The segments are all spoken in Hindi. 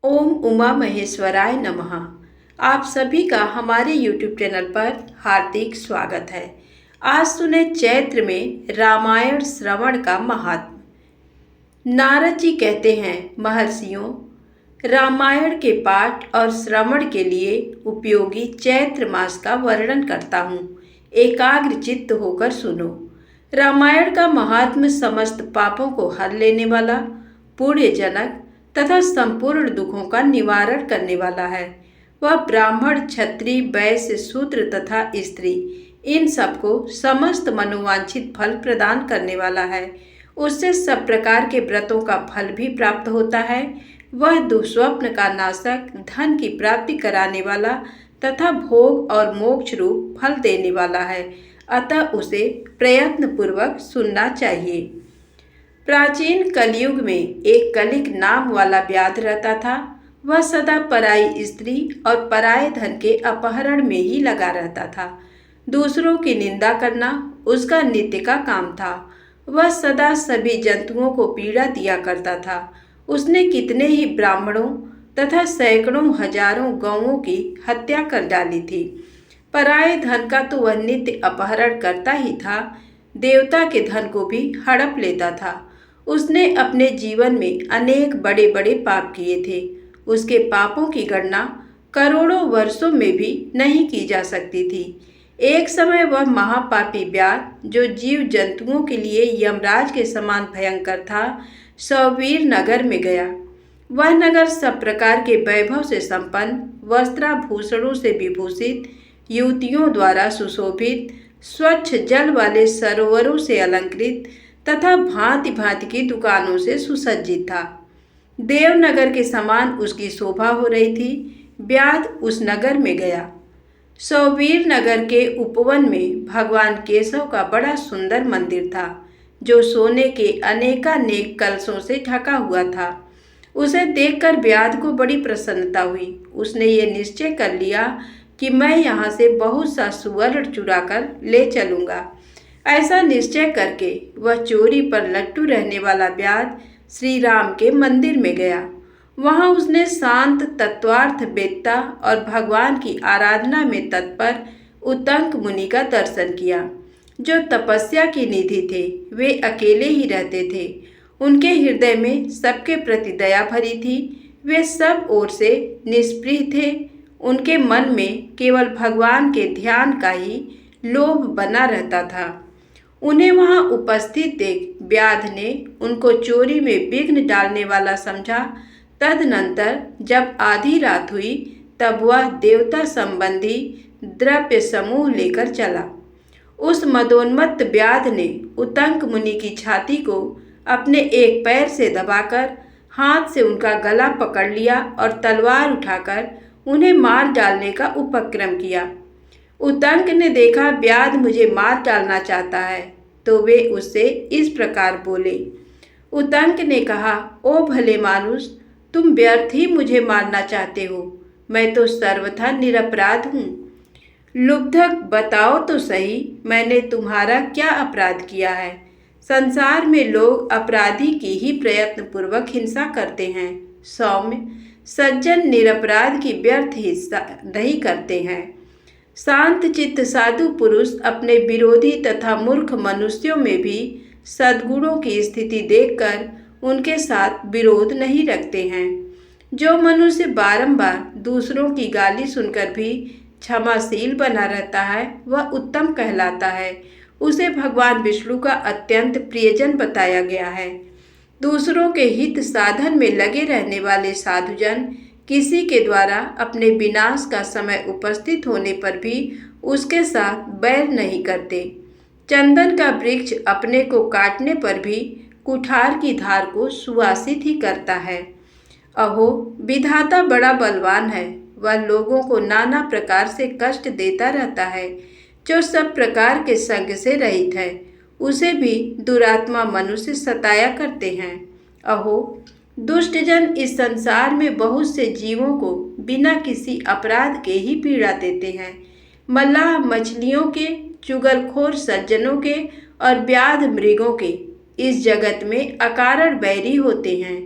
ओम उमा महेश्वराय नमः। आप सभी का हमारे YouTube चैनल पर हार्दिक स्वागत है। आज सुने चैत्र में रामायण श्रवण का महात्म। नारद जी कहते हैं, महर्षियों, रामायण के पाठ और श्रवण के लिए उपयोगी चैत्र मास का वर्णन करता हूँ। एकाग्र चित्त होकर सुनो। रामायण का महात्म समस्त पापों को हर लेने वाला, पुण्यजनक तथा संपूर्ण दुखों का निवारण करने वाला है। वह ब्राह्मण, क्षत्रिय, वैश्य, शूद्र तथा स्त्री इन सबको समस्त मनोवांछित फल प्रदान करने वाला है। उससे सब प्रकार के व्रतों का फल भी प्राप्त होता है। वह दुःस्वप्न का नाशक, धन की प्राप्ति कराने वाला तथा भोग और मोक्ष रूप फल देने वाला है। अतः उसे प्रयत्न पूर्वक सुनना चाहिए। प्राचीन कलयुग में एक कलिक नाम वाला व्याध रहता था। वह सदा पराई स्त्री और पराये धन के अपहरण में ही लगा रहता था। दूसरों की निंदा करना उसका नित्य का काम था। वह सदा सभी जंतुओं को पीड़ा दिया करता था। उसने कितने ही ब्राह्मणों तथा सैकड़ों हजारों गौओं की हत्या कर डाली थी। पराये धन का तो वह नित्य अपहरण करता ही था, देवता के धन को भी हड़प लेता था। उसने अपने जीवन में अनेक बड़े बड़े पाप किए थे। उसके पापों की गणना करोड़ों वर्षों में भी नहीं की जा सकती थी। एक समय वह महापापी व्याध, जो जीव जंतुओं के लिए यमराज के समान भयंकर था, सौवीर नगर में गया। वह नगर सब प्रकार के वैभव से संपन्न, वस्त्राभूषणों से विभूषित, युवतियों द्वारा सुशोभित, स्वच्छ जल वाले सरोवरों से अलंकृत तथा भांति भांति की दुकानों से सुसज्जित था। देवनगर के समान उसकी शोभा हो रही थी। व्याध उस नगर में गया। सौवीर नगर के उपवन में भगवान केशव का बड़ा सुंदर मंदिर था, जो सोने के अनेकानेक कलशों से ढका हुआ था। उसे देखकर व्याध को बड़ी प्रसन्नता हुई। उसने ये निश्चय कर लिया कि मैं यहाँ से बहुत सा सुवर्ण चुरा कर ले चलूँगा। ऐसा निश्चय करके वह चोरी पर लट्टू रहने वाला व्याध श्री राम के मंदिर में गया। वहाँ उसने शांत, तत्वार्थ वेत्ता और भगवान की आराधना में तत्पर उतंक मुनि का दर्शन किया, जो तपस्या की निधि थे। वे अकेले ही रहते थे। उनके हृदय में सबके प्रति दया भरी थी। वे सब ओर से निष्प्रिय थे। उनके मन में केवल भगवान के ध्यान का ही लोभ बना रहता था। उन्हें वहां उपस्थित देख व्याध ने उनको चोरी में विघ्न डालने वाला समझा। तदनंतर जब आधी रात हुई, तब वह देवता संबंधी द्रव्य समूह लेकर चला। उस मदोन्मत्त व्याध ने उतंक मुनि की छाती को अपने एक पैर से दबाकर हाथ से उनका गला पकड़ लिया और तलवार उठाकर उन्हें मार डालने का उपक्रम किया। उतंक ने देखा व्याध मुझे मार डालना चाहता है, तो वे उससे इस प्रकार बोले। उतंक ने कहा, ओ भले मानुष, तुम व्यर्थ ही मुझे मारना चाहते हो। मैं तो सर्वथा निरपराध हूँ। लुब्धक, बताओ तो सही, मैंने तुम्हारा क्या अपराध किया है? संसार में लोग अपराधी की ही प्रयत्न पूर्वक हिंसा करते हैं। सौम्य सज्जन निरपराध की व्यर्थ हिंसा नहीं करते हैं। शांत चित्त साधु पुरुष अपने विरोधी तथा मूर्ख मनुष्यों में भी सद्गुणों की स्थिति देखकर उनके साथ विरोध नहीं रखते हैं। जो मनुष्य बारंबार दूसरों की गाली सुनकर भी क्षमाशील बना रहता है, वह उत्तम कहलाता है। उसे भगवान विष्णु का अत्यंत प्रियजन बताया गया है। दूसरों के हित साधन में लगे रहने वाले साधुजन किसी के द्वारा अपने विनाश का समय उपस्थित होने पर भी उसके साथ बैर नहीं करते। चंदन का वृक्ष अपने को काटने पर भी कुठार की धार को सुवासित ही करता है। अहो, विधाता बड़ा बलवान है। वह लोगों को नाना प्रकार से कष्ट देता रहता है। जो सब प्रकार के संग से रहित है, उसे भी दुरात्मा मनुष्य सताया करते हैं। अहो, दुष्टजन इस संसार में बहुत से जीवों को बिना किसी अपराध के ही पीड़ा देते हैं। मल्लाह मछलियों के, चुगलखोर सज्जनों के और व्याध मृगों के इस जगत में अकारण बैरी होते हैं।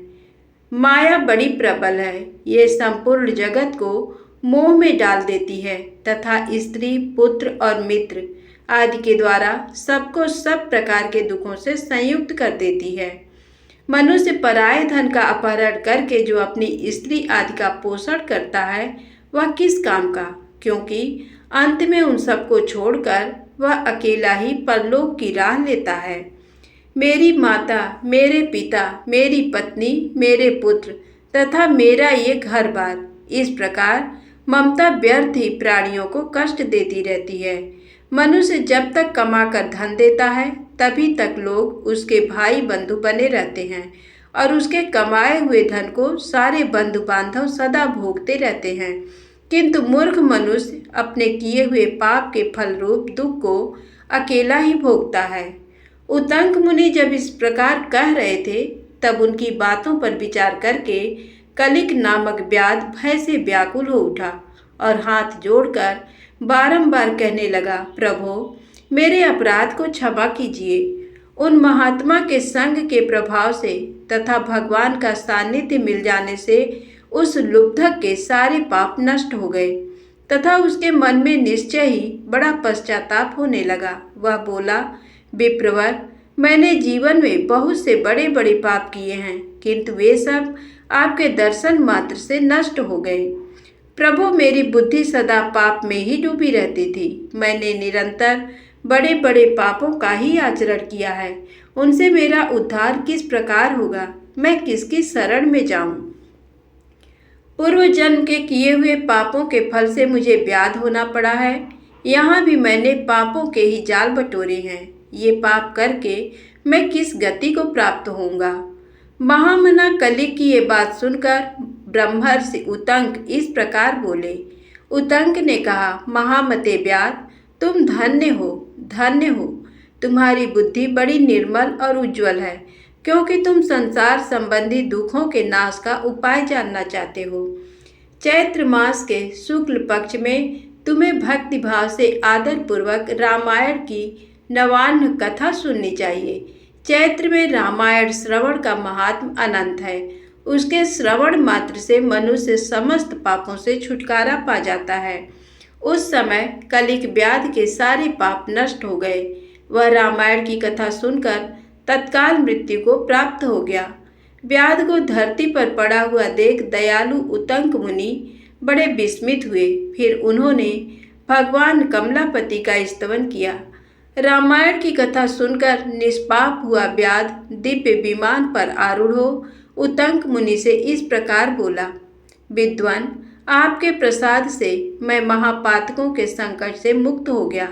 माया बड़ी प्रबल है, ये संपूर्ण जगत को मोह में डाल देती है तथा स्त्री, पुत्र और मित्र आदि के द्वारा सबको सब प्रकार के दुखों से संयुक्त कर देती है। मनुष्य पराये धन का अपहरण करके जो अपनी स्त्री आदि का पोषण करता है वह किस काम का, क्योंकि अंत में उन सबको छोड़कर वह अकेला ही परलोक की राह लेता है। मेरी माता, मेरे पिता, मेरी पत्नी, मेरे पुत्र तथा मेरा ये घर बार, इस प्रकार ममता व्यर्थ ही प्राणियों को कष्ट देती रहती है। मनुष्य जब तक कमाकर धन देता है तभी तक लोग उसके भाई बंधु बने रहते हैं और उसके कमाए हुए धन को सारे बंधु बांधव सदा भोगते रहते हैं। किंतु मूर्ख मनुष्य अपने किए हुए पाप के फल रूप दुख को अकेला ही भोगता है। उतंक मुनि जब इस प्रकार कह रहे थे तब उनकी बातों पर विचार करके कलिक नामक व्याध भय से व्याकुल हो उठा और हाथ जोड़कर बारंबार कहने लगा, प्रभो मेरे अपराध को क्षमा कीजिए। उन महात्मा के संग के प्रभाव से तथा भगवान का सानिध्य मिल जाने से उस लुब्धक के सारे पाप नष्ट हो गए तथा उसके मन में निश्चय ही बड़ा पश्चाताप होने लगा। वह बोला, विप्रवर, मैंने जीवन में बहुत से बड़े बड़े पाप किए हैं, किंतु वे सब आपके दर्शन मात्र से नष्ट हो गए। प्रभु, मेरी बुद्धि सदा पाप में ही डूबी रहती थी। मैंने निरंतर बड़े बड़े पापों का ही आचरण किया है। उनसे मेरा उद्धार किस प्रकार होगा? मैं किसकी शरण में जाऊं? पूर्व जन्म के किए हुए पापों के फल से मुझे व्याध होना पड़ा है। यहाँ भी मैंने पापों के ही जाल बटोरे हैं। ये पाप करके मैं किस गति को प्राप्त होऊंगा? महामना कलिक की ये बात सुनकर ब्रह्मर्षि उतंक इस प्रकार बोले। उतंक ने कहा, महामते व्याध, तुम धन्य हो, धन्य हो। तुम्हारी बुद्धि बड़ी निर्मल और उज्जवल है, क्योंकि तुम संसार संबंधी दुखों के नाश का उपाय जानना चाहते हो। चैत्र मास के शुक्ल पक्ष में तुम्हें भक्ति भाव से आदर पूर्वक रामायण की नवान्न कथा सुननी चाहिए। चैत्र में रामायण श्रवण का महात्म अनंत है। उसके श्रवण मात्र से मनुष्य समस्त पापों से छुटकारा पा जाता है। उस समय कलिक व्याध के सारे पाप नष्ट हो गए। वह रामायण की कथा सुनकर तत्काल मृत्यु को प्राप्त हो गया। व्याध को धरती पर पड़ा हुआ देख दयालु उतंक मुनि बड़े विस्मित हुए। फिर उन्होंने भगवान कमलापति का स्तवन किया। रामायण की कथा सुनकर निष्पाप हुआ व्याध दिव्य विमान पर आरूढ़ हो उतंक मुनि से इस प्रकार बोला, विद्वान, आपके प्रसाद से मैं महापातकों के संकट से मुक्त हो गया,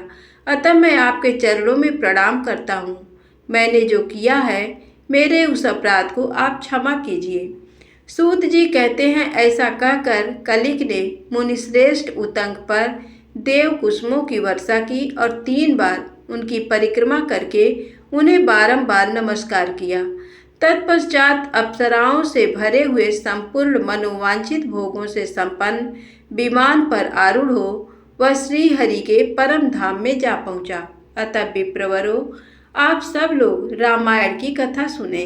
अतः मैं आपके चरणों में प्रणाम करता हूँ। मैंने जो किया है मेरे उस अपराध को आप क्षमा कीजिए। सूत जी कहते हैं, ऐसा कहकर कलिक ने मुनिश्रेष्ठ उतंक पर देव कुसुमों की वर्षा की और 3 बार उनकी परिक्रमा करके उन्हें बारंबार नमस्कार किया। तत्पश्चात अप्सराओं से भरे हुए संपूर्ण मनोवांछित भोगों से संपन्न विमान पर आरूढ़ हो वह श्री हरि के परम धाम में जा पहुंचा। अतः विप्रवरो, आप सब लोग रामायण की कथा सुने।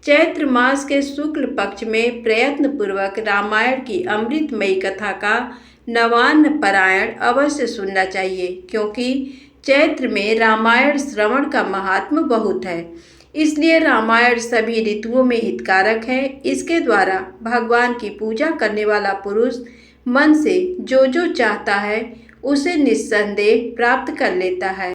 चैत्र मास के शुक्ल पक्ष में प्रयत्न पूर्वक रामायण की अमृतमयी कथा का नवान्न पारायण अवश्य सुनना चाहिए, क्योंकि चैत्र में रामायण श्रवण का महात्म बहुत है। इसलिए रामायण सभी ऋतुओं में हितकारक है। इसके द्वारा भगवान की पूजा करने वाला पुरुष मन से जो जो चाहता है उसे निस्संदेह प्राप्त कर लेता है।